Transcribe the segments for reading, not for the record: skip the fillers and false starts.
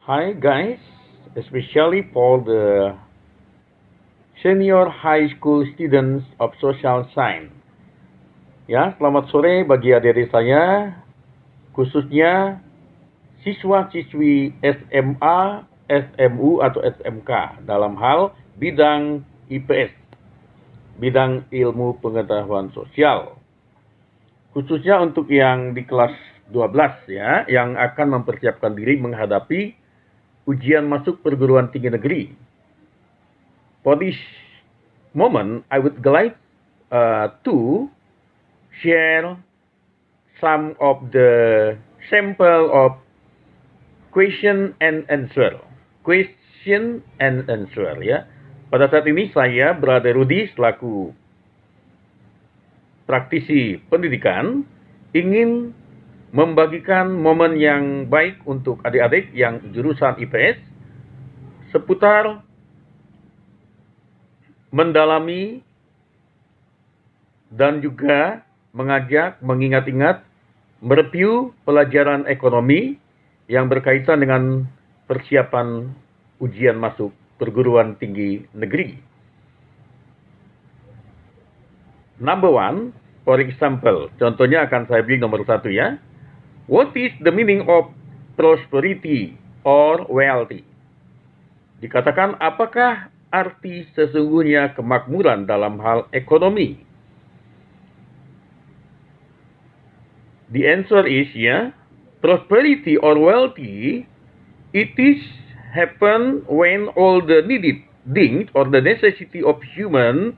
Hi guys, especially for the senior high school students of social science. Ya, selamat sore bagi adik-adik saya, khususnya siswa-siswi SMA, SMU atau SMK dalam hal bidang IPS, bidang ilmu pengetahuan sosial. Khususnya untuk yang di kelas 12 ya, yang akan mempersiapkan diri menghadapi ujian masuk perguruan tinggi negeri. For this moment, I would like to share some of the sample of question and answer. Question and answer ya. Pada saat ini saya, Brother Rudy, selaku praktisi pendidikan, ingin membagikan momen yang baik untuk adik-adik yang jurusan IPS seputar mendalami dan juga mengajak, mengingat-ingat, mereview pelajaran ekonomi yang berkaitan dengan persiapan ujian masuk perguruan tinggi negeri. Number one, for example, contohnya akan saya beri nomor 1 ya. What is the meaning of prosperity or wealthy? Dikatakan apakah arti sesungguhnya kemakmuran dalam hal ekonomi? The answer is ya, prosperity or wealthy, it is happen when all the needed things or the necessity of human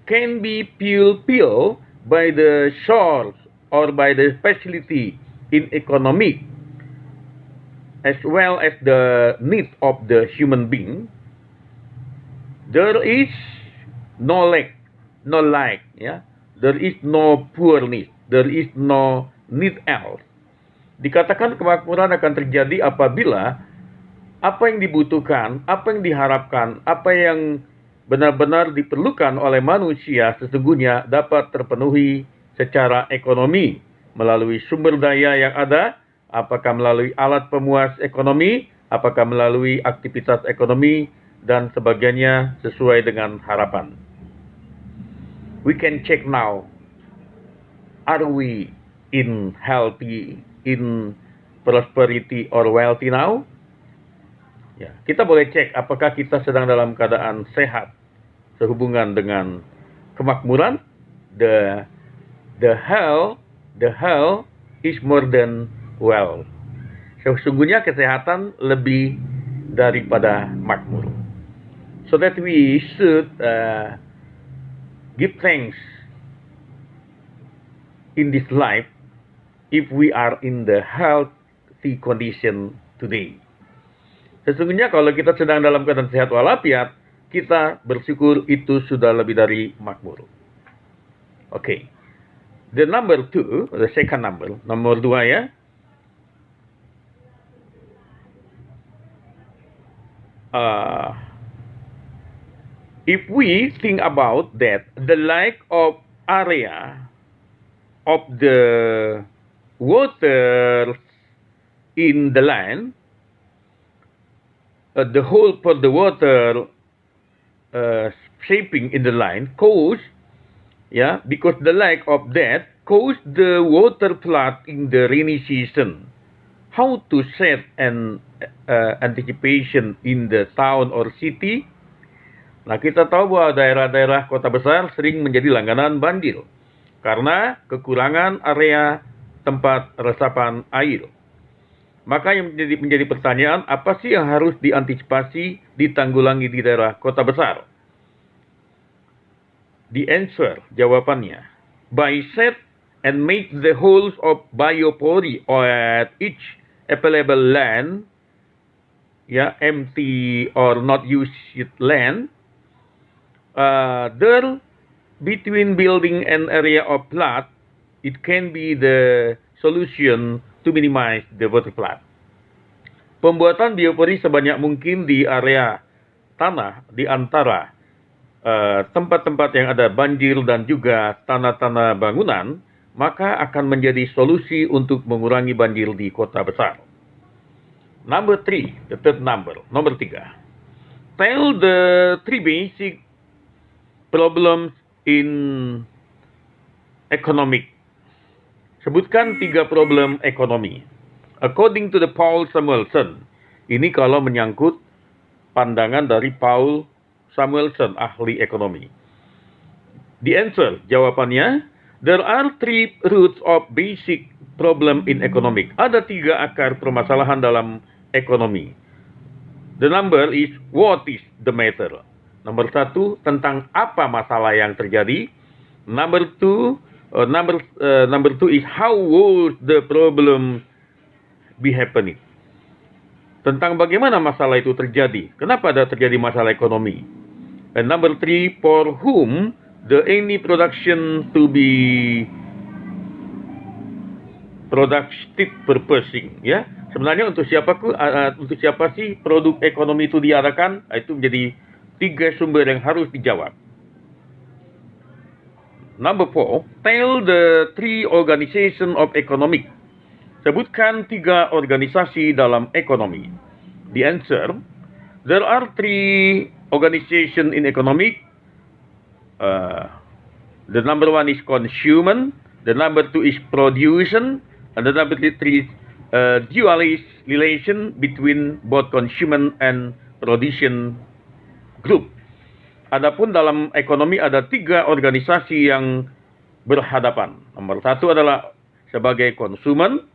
can be fulfilled by the source or by the facility in economic as well as the need of the human being. There is no lack, ya. There is no poorness, there is no need else. Dikatakan kemakmuran akan terjadi apabila apa yang dibutuhkan, apa yang diharapkan, apa yang benar-benar diperlukan oleh manusia sesungguhnya dapat terpenuhi secara ekonomi melalui sumber daya yang ada, apakah melalui alat pemuas ekonomi, apakah melalui aktivitas ekonomi, dan sebagainya sesuai dengan harapan. We can check now, are we in healthy, in prosperity or wealthy now? Ya, kita boleh cek apakah kita sedang dalam keadaan sehat sehubungan dengan kemakmuran. The health is more than wealth. Sesungguhnya kesehatan lebih daripada makmur. So that we should give thanks in this life if we are in the healthy condition today. Sesungguhnya kalau kita sedang dalam keadaan sehat walafiat, kita bersyukur itu sudah lebih dari makmur. Okay. The number 2, the second number, nomor 2 ya. If we think about that, the lack of area of the water in the land, the hole for the water shaping in the line cause, because the lack of that cause the water flood in the rainy season. How to set an anticipation in the town or city? Nah, kita tahu bahwa daerah-daerah kota besar sering menjadi langganan banjir karena kekurangan area tempat resapan air. Maka yang menjadi pertanyaan, apa sih yang harus diantisipasi, ditanggulangi di daerah kota besar? The answer, jawabannya, by set and make the holes of biopori at each available land, empty or not used land, there between building and area of flood, it can be the solution to minimize the water flood. Pembuatan biopori sebanyak mungkin di area tanah di antara tempat-tempat yang ada banjir dan juga tanah-tanah bangunan, maka akan menjadi solusi untuk mengurangi banjir di kota besar. Number three, the third number, nomor 3. Tell the three basic problems in economic. Sebutkan 3 problem ekonomi. According to the Paul Samuelson. Ini kalau menyangkut pandangan dari Paul Samuelson, ahli ekonomi. The answer, jawabannya, there are 3 roots of basic problem in economic. Ada 3 akar permasalahan dalam ekonomi. The number is, what is the matter? Nomor 1, tentang apa masalah yang terjadi. Number 2 is, how would the problem be happening? Tentang bagaimana masalah itu terjadi. Kenapa ada terjadi masalah ekonomi? And number 3, for whom the any production to be productive purposing, ya. Sebenarnya untuk siapa sih produk ekonomi itu diadakan? Itu menjadi 3 sumber yang harus dijawab. Number 4, tell the 3 organization of economic. Sebutkan 3 organisasi dalam ekonomi. The answer, there are 3 organization in economic. The number 1 is consumer, the number 2 is production, and the number 3 is dualist relation between both consumer and production group. Adapun dalam ekonomi ada 3 organisasi yang berhadapan. Nomor 1 adalah sebagai konsumen,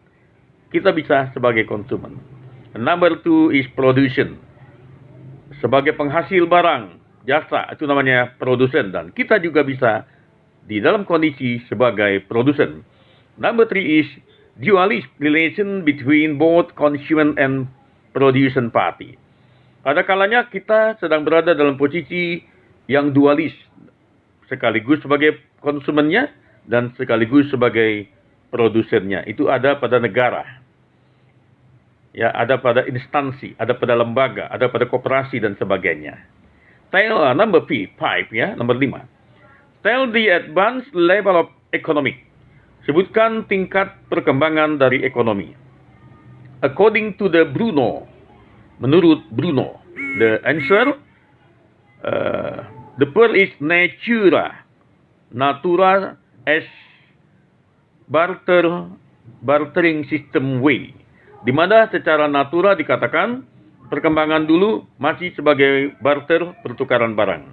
kita bisa sebagai konsumen. Number 2 is production, sebagai penghasil barang, jasa, itu namanya produsen, dan kita juga bisa di dalam kondisi sebagai produsen. Number 3 is dualist relation between both consumer and production party. Ada kalanya kita sedang berada dalam posisi yang dualis, sekaligus sebagai konsumennya dan sekaligus sebagai produsennya. Itu ada pada negara, ya, ada pada instansi, ada pada lembaga, ada pada koperasi dan sebagainya. Tell number 5, ya, nomor 5. Tell the advanced level of economic. Sebutkan tingkat perkembangan dari ekonomi. According to the Bruno, menurut Bruno, the answer, the first is natura as bartering system way, di mana secara natura dikatakan perkembangan dulu masih sebagai barter, pertukaran barang.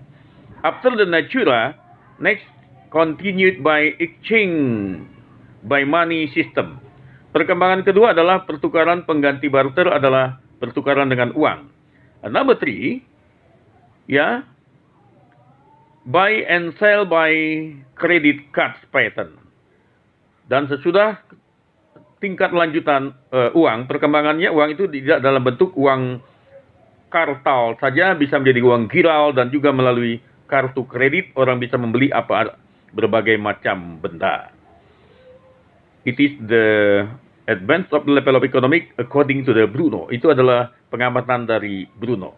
After the natura, next continued by exchange by money system. Perkembangan kedua adalah pertukaran pengganti barter adalah pertukaran dengan uang. And number 3, ya, buy and sell by credit cards pattern. Dan sesudah tingkat lanjutan uang, perkembangannya uang itu tidak dalam bentuk uang kartal saja, bisa menjadi uang giral dan juga melalui kartu kredit orang bisa membeli berbagai macam benda. It is the advance of the level of economic according to the Bruno. Itu adalah pengamatan dari Bruno.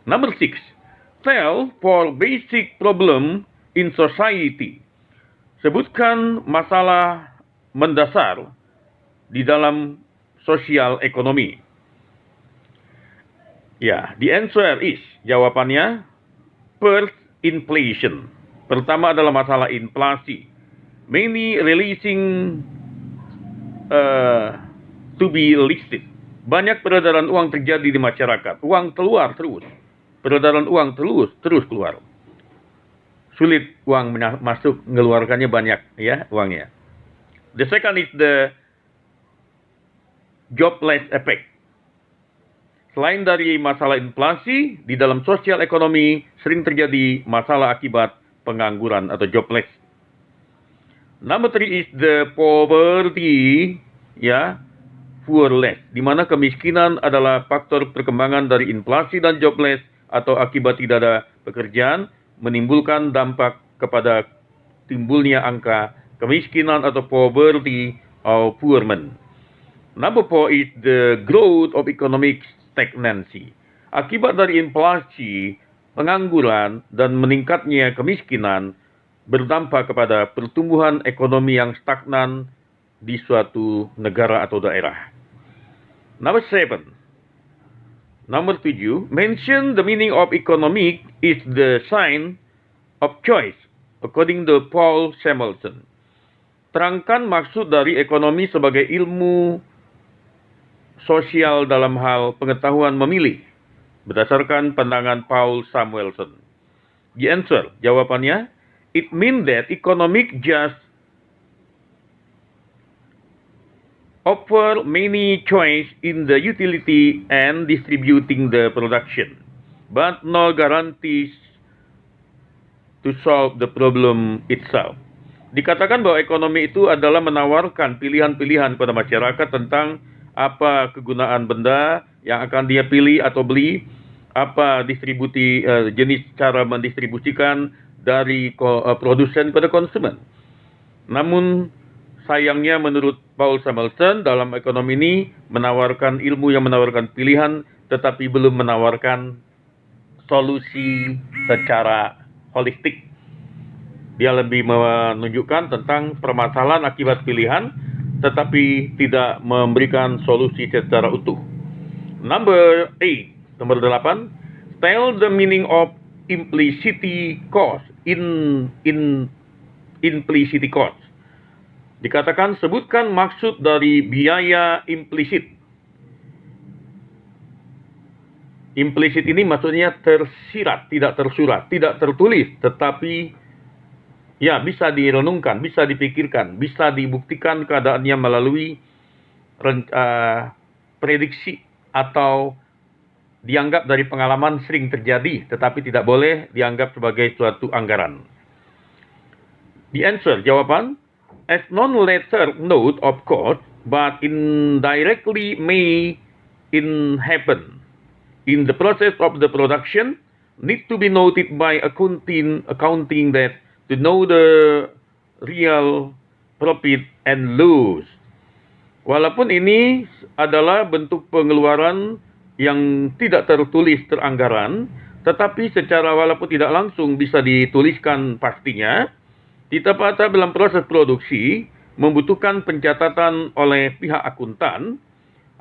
Number 6, tell for basic problem in society. Sebutkan masalah mendasar di dalam sosial ekonomi. Ya, the answer is, jawabannya, first, inflation. Pertama adalah masalah inflasi. Many releasing to be listed. Banyak peredaran uang terjadi di masyarakat. Uang keluar terus. Peredaran uang terus keluar. Sulit uang masuk, mengeluarkannya banyak, ya, uangnya. The second is the jobless effect. Selain dari masalah inflasi, di dalam sosial ekonomi sering terjadi masalah akibat pengangguran atau jobless. Number 3 is the poverty, ya, poorless, di mana kemiskinan adalah faktor perkembangan dari inflasi dan jobless atau akibat tidak ada pekerjaan, menimbulkan dampak kepada timbulnya angka kemiskinan atau poverty or poorment. Number 4 is the growth of economic stagnancy. Akibat dari inflasi, pengangguran, dan meningkatnya kemiskinan berdampak kepada pertumbuhan ekonomi yang stagnan di suatu negara atau daerah. Number 7, Nomor 7, mention the meaning of economic is the sign of choice, according to Paul Samuelson. Terangkan maksud dari ekonomi sebagai ilmu sosial dalam hal pengetahuan memilih, berdasarkan pandangan Paul Samuelson. The answer, jawabannya, it means that economic just offer many choice in the utility and distributing the production, but no guarantees to solve the problem itself. Dikatakan bahwa ekonomi itu adalah menawarkan pilihan-pilihan kepada masyarakat tentang apa kegunaan benda yang akan dia pilih atau beli, apa jenis cara mendistribusikan dari produsen pada konsumen. Namun sayangnya menurut Paul Samuelson, dalam ekonomi ini menawarkan ilmu yang menawarkan pilihan tetapi belum menawarkan solusi secara holistik. Dia lebih menunjukkan tentang permasalahan akibat pilihan, tetapi tidak memberikan solusi secara utuh. Nomor 8, tell the meaning of implicit cost. Implicit cost. Dikatakan, sebutkan maksud dari biaya implisit. Implisit ini maksudnya tersirat, tidak tersurat, tidak tertulis, tetapi ya, bisa direnungkan, bisa dipikirkan, bisa dibuktikan keadaannya melalui prediksi atau dianggap dari pengalaman sering terjadi, tetapi tidak boleh dianggap sebagai suatu anggaran. The answer, jawaban, as non-letter note of course, but indirectly may happen in the process of the production, need to be noted by accounting that to know the real profit and loss. Walaupun ini adalah bentuk pengeluaran yang tidak tertulis teranggaran, tetapi secara walaupun tidak langsung bisa dituliskan pastinya, tetap dalam proses produksi membutuhkan pencatatan oleh pihak akuntan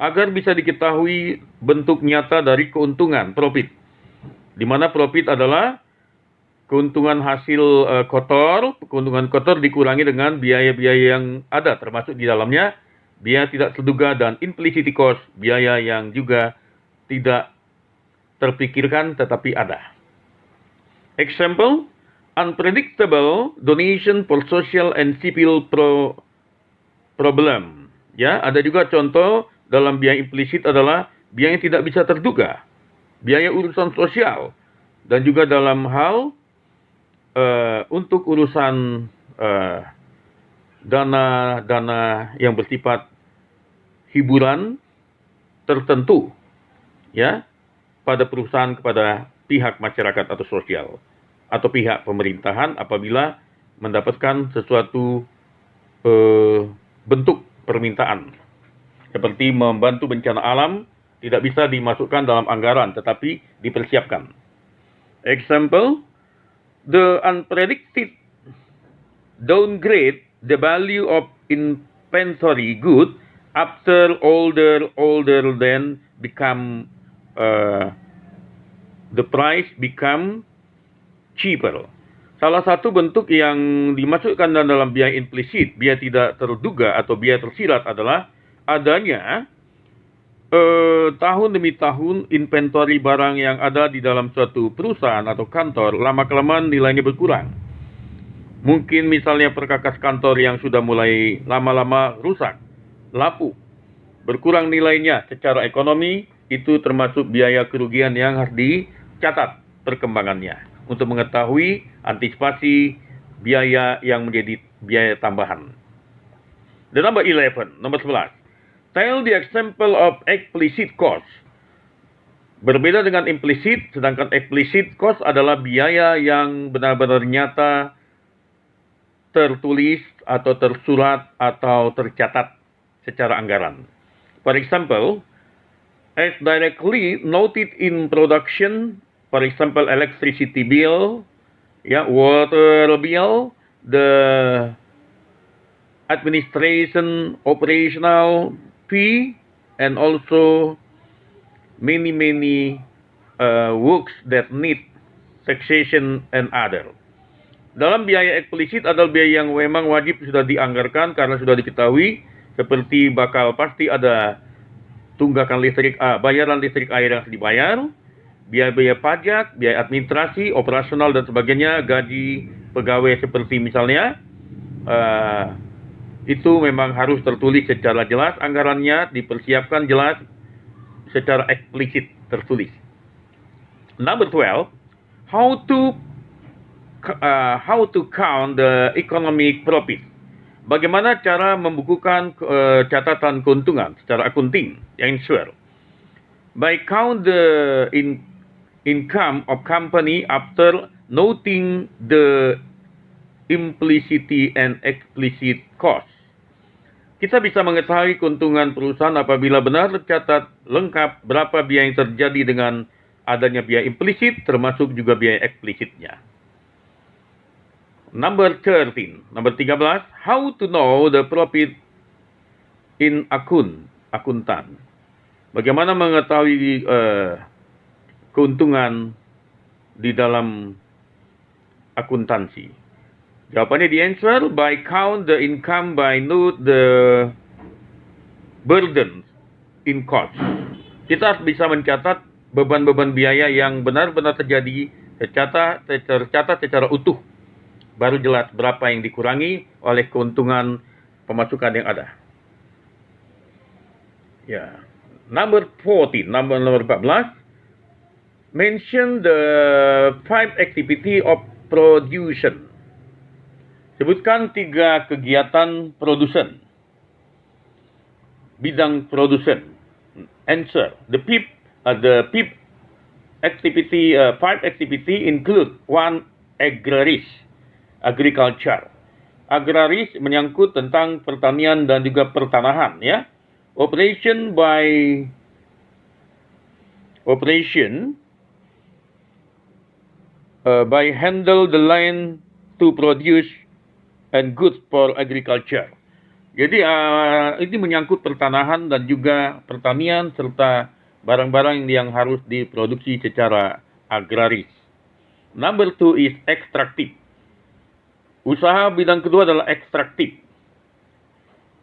agar bisa diketahui bentuk nyata dari keuntungan profit, di mana profit adalah keuntungan hasil keuntungan kotor dikurangi dengan biaya-biaya yang ada, termasuk di dalamnya biaya tidak terduga dan implicit cost, biaya yang juga tidak terpikirkan tetapi ada. Example, unpredictable donation for social and civil problem. Ya, ada juga contoh dalam biaya implisit adalah biaya yang tidak bisa terduga, biaya urusan sosial, dan juga dalam hal untuk urusan dana yang bersifat hiburan tertentu, ya, pada perusahaan kepada pihak masyarakat atau sosial atau pihak pemerintahan apabila mendapatkan sesuatu bentuk permintaan seperti membantu bencana alam, tidak bisa dimasukkan dalam anggaran tetapi dipersiapkan. Example, the unpredicted downgrade the value of inventory good after older than become the price become cheaper. Salah satu bentuk yang dimasukkan dalam biaya implisit, biaya tidak terduga atau biaya tersirat adalah adanya tahun demi tahun inventory barang yang ada di dalam suatu perusahaan atau kantor lama-kelamaan nilainya berkurang. Mungkin misalnya perkakas kantor yang sudah mulai lama-lama rusak, lapuk, berkurang nilainya secara ekonomi, itu termasuk biaya kerugian yang harus dicatat perkembangannya untuk mengetahui antisipasi biaya yang menjadi biaya tambahan. The number 11, nomor 11. Tell the example of explicit cost. Berbeda dengan implicit, sedangkan explicit cost adalah biaya yang benar-benar nyata, tertulis atau tersurat atau tercatat secara anggaran. For example, as directly noted in production, for example, electricity bill, water bill, the administration operational fee, and also many works that need taxation and other. Dalam biaya eksplisit adalah biaya yang memang wajib sudah dianggarkan karena sudah diketahui, seperti bakal pasti ada tunggakan listrik, bayaran listrik air yang harus dibayar, biaya-biaya pajak, biaya administrasi, operasional dan sebagainya, gaji pegawai seperti misalnya, itu memang harus tertulis secara jelas, anggarannya dipersiapkan jelas secara eksplisit tertulis. Number 12, how to count the economic profit. Bagaimana cara membukukan catatan keuntungan secara akunting, ensure. By count the income of company after noting the implicit and explicit cost. Kita bisa mengetahui keuntungan perusahaan apabila benar tercatat lengkap berapa biaya yang terjadi dengan adanya biaya implisit termasuk juga biaya eksplisitnya. Number 13, how to know the profit in akuntan. Bagaimana mengetahui keuntungan di dalam akuntansi? Jawabannya di answer by count the income by note the burden in cost. Kita harus bisa mencatat beban-beban biaya yang benar-benar terjadi, tercatat secara utuh. Baru jelas berapa yang dikurangi oleh keuntungan pemasukan yang ada. Ya. Number 14, nomor 14. Mention the 5 activity of production. Sebutkan 3 kegiatan produsen. Bidang produsen. Answer. The fifth activity, 5 activity include 1 agriculture. Agraris menyangkut tentang pertanian dan juga pertanahan, ya. Operation by handle the land to produce and goods for agriculture. Jadi ini menyangkut pertanahan dan juga pertanian serta barang-barang yang harus diproduksi secara agraris. Number 2 is extractive. Usaha bidang kedua adalah ekstraktif.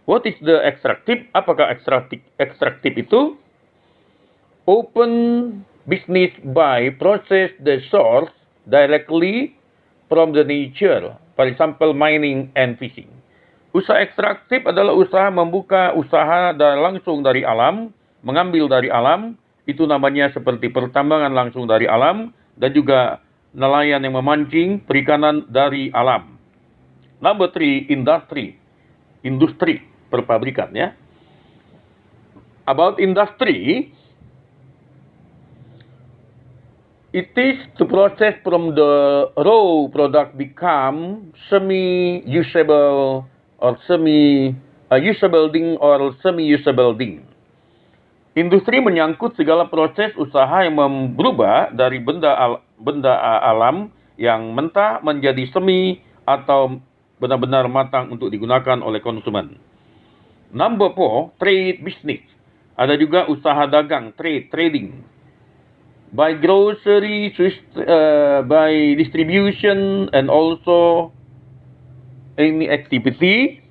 What is the extractive? Apakah ekstraktif itu? Open business by process the source directly from the nature. For example, mining and fishing. Usaha ekstraktif adalah usaha membuka usaha langsung dari alam, mengambil dari alam. Itu namanya seperti pertambangan langsung dari alam dan juga nelayan yang memancing perikanan dari alam. Number 3, industri perpabrikan, ya. About industry, it is to process from the raw product become semi-usable or usable thing or semi-usable thing. Industri menyangkut segala proses usaha yang berubah dari benda alam yang mentah menjadi semi atau benar-benar matang untuk digunakan oleh konsumen. Number 4, trade business. Ada juga usaha dagang, trading. By grocery, by distribution, and also any activity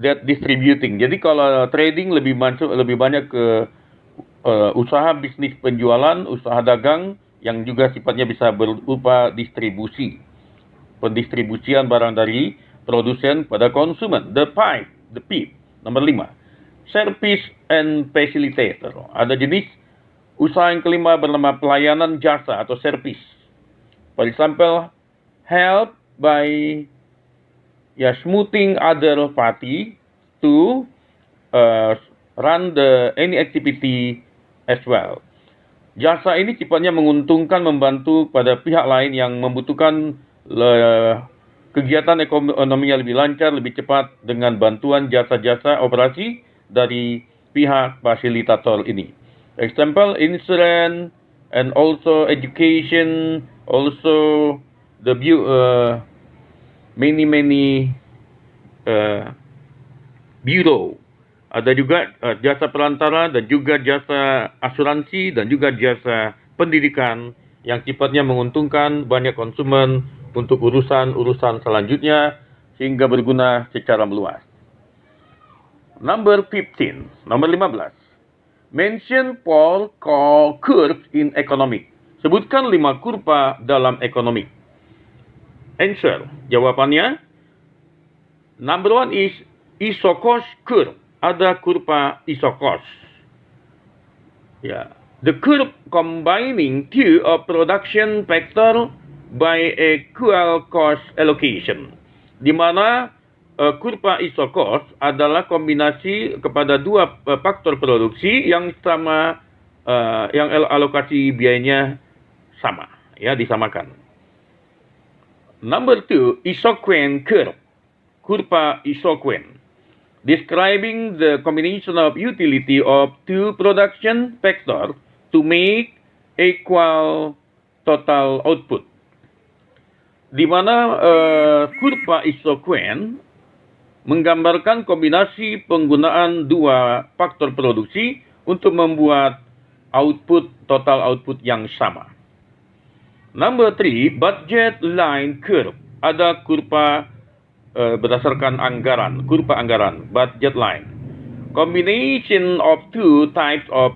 that distributing. Jadi kalau trading lebih banyak ke usaha bisnis penjualan, usaha dagang yang juga sifatnya bisa berupa distribusi. Pendistribusian barang dari produsen pada konsumen. The fifth, nomor 5. Service and facilitator. Ada jenis usaha yang kelima bernama pelayanan jasa atau service. For example, help by smoothing other party to run any activity as well. Jasa ini sifatnya menguntungkan membantu pada pihak lain yang membutuhkan kegiatan ekonominya lebih lancar, lebih cepat dengan bantuan jasa-jasa operasi dari pihak fasilitator ini. Example, insurance and also education, also the many bureau. Ada juga jasa perantara dan juga jasa asuransi dan juga jasa pendidikan yang sifatnya menguntungkan banyak konsumen untuk urusan-urusan selanjutnya sehingga berguna secara meluas. Number 15, nomor 15. Mention Paul curves in economic. Sebutkan 5 kurva dalam ekonomi. Answer, jawabannya. Number 1 is Isocos curve. Ada kurva Isocos. Yeah. The curve combining two of production factor by equal cost allocation. Di mana kurva Isocos adalah kombinasi kepada dua faktor produksi yang sama, yang alokasi biayanya sama, ya, disamakan. Number 2, isoquant curve. Kurva isoquant. Describing the combination of utility of two production factors to make equal total output. Di mana kurva isoquant menggambarkan kombinasi penggunaan dua faktor produksi untuk membuat total output yang sama. Number 3, budget line curve. Ada kurva berdasarkan anggaran, kurva anggaran, budget line. Combination of two types of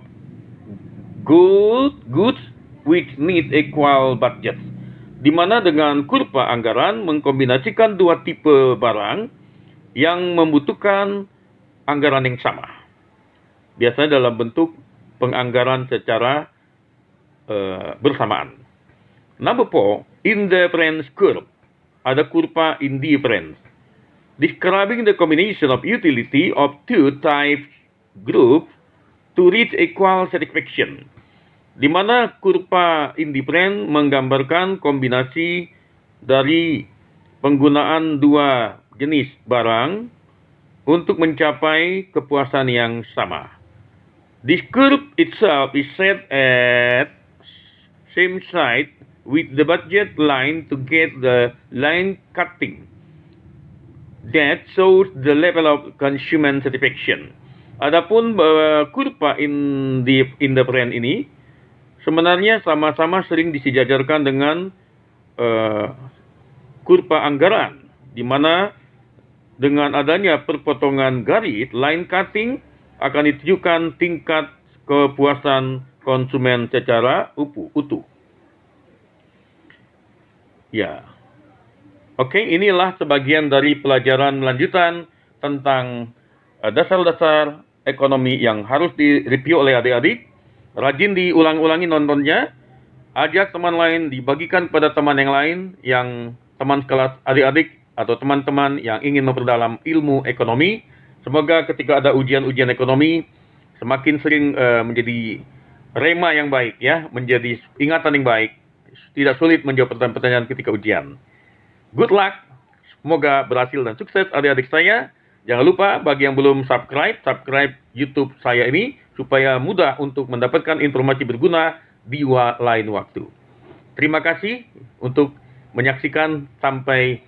goods which need equal budget. Di mana dengan kurva anggaran mengkombinasikan dua tipe barang yang membutuhkan anggaran yang sama. Biasanya dalam bentuk penganggaran secara bersamaan. Number 4, indifference curve. Ada kurva indifference. Describing the combination of utility of two types groups to reach equal satisfaction. Di mana kurva indifferent menggambarkan kombinasi dari penggunaan dua jenis barang untuk mencapai kepuasan yang sama. This curve itself is set at same side with the budget line to get the line cutting. That shows the level of consumer satisfaction. Adapun kurva indifferent ini sebenarnya sama-sama sering disejajarkan dengan kurva anggaran, di mana dengan adanya perpotongan garis, line cutting akan ditujukan tingkat kepuasan konsumen secara utuh. Ya. Oke, inilah sebagian dari pelajaran lanjutan tentang dasar-dasar ekonomi yang harus direview oleh adik-adik. Rajin diulang-ulangi nontonnya. Ajak teman lain, dibagikan pada teman yang lain, yang teman sekelas adik-adik atau teman-teman yang ingin memperdalam ilmu ekonomi. Semoga ketika ada ujian-ujian ekonomi, semakin sering menjadi rema yang baik, ya, menjadi ingatan yang baik. Tidak sulit menjawab pertanyaan-pertanyaan ketika ujian. Good luck. Semoga berhasil dan sukses adik-adik saya. Jangan lupa bagi yang belum subscribe YouTube saya ini supaya mudah untuk mendapatkan informasi berguna di lain waktu. Terima kasih untuk menyaksikan. Sampai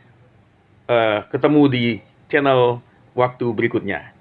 ketemu di channel waktu berikutnya.